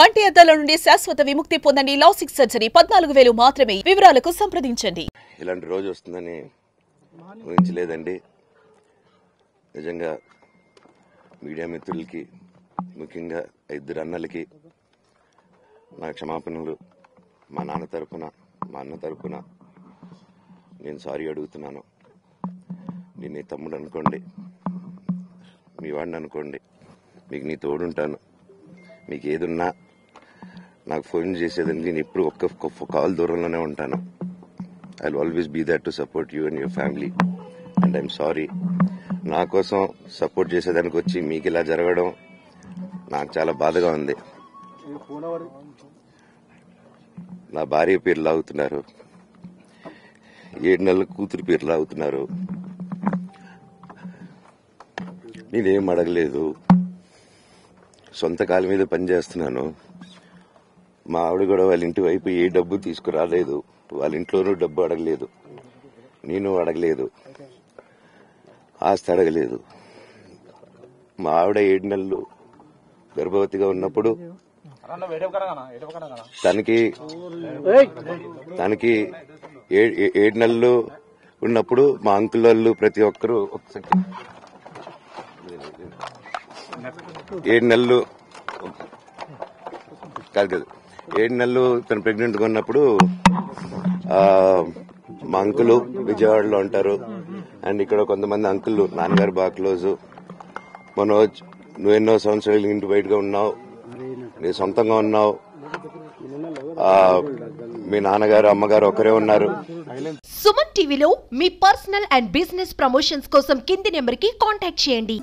కంటి అద్దాల నుండి శాశ్వత విముక్తి పొందండి. లాసిక్ సర్జరీ 14,000 మాత్రమే. వివరాలకు సంప్రదించండి. ఇలాంటి రోజు వస్తుందని ఊహించలేదండి. నిజంగా మీడియా మిత్రులకి, ముఖ్యంగా ఇద్దరు అన్నలకి నా క్షమాపణలు. మా నాన్న తరపున, మా అన్న తరపున నేను సారీ అడుగుతున్నాను. నేను నీ తమ్ముడు అనుకోండి, మీ వాడిని అనుకోండి, మీకు నీ తోడుంటాను. మీకు ఏదున్నా నాకు ఫోన్ చేసేదానికి నేను ఎప్పుడు ఒక్క కాల్ దూరంలోనే ఉంటాను. I will always be there to support you and your family. And I'm sorry, నా కోసం సపోర్ట్ చేసేదానికి వచ్చి మీకు ఇలా జరగడం నాకు చాలా బాధగా ఉంది. నా భార్య పేరు లాగుతున్నారు, 7 నెలల కూతురు పేరు లాగుతున్నారు. నేనేం అడగలేదు, సొంత కాళ్ళ మీద పనిచేస్తున్నాను. మా ఆవిడ కూడా వాళ్ళ ఇంటి వైపు ఏ డబ్బు తీసుకురాలేదు, వాళ్ళ ఇంట్లోనూ డబ్బు అడగలేదు, నేను అడగలేదు, ఆస్తి అడగలేదు. మా ఆవిడ 7 నెలలు గర్భవతిగా ఉన్నప్పుడు తనకి 7 నెలలు ఉన్నప్పుడు మా అంకుల్ వాళ్ళు ప్రతి ఒక్కరూ 7 నెలలు కాదు 7 నెలలు తను ప్రెగ్నెంట్ గా ఉన్నప్పుడు మా అంకులు విజయవాడలో ఉంటారు. అండ్ ఇక్కడ కొంతమంది అంకులు నాన్నగారు బాగా క్లోజు. మనోజ్, నువ్వు ఎన్నో సంవత్సరాలు ఇంటి బయటగా ఉన్నావు, నీ సొంతంగా ఉన్నావు, మీ నాన్నగారు అమ్మగారు ఒకరే ఉన్నారు. సుమన్ టీవీలో మీ పర్సనల్ అండ్ బిజినెస్ ప్రమోషన్స్ కోసం కింది నెంబర్ కి కాంటాక్ట్ చేయండి.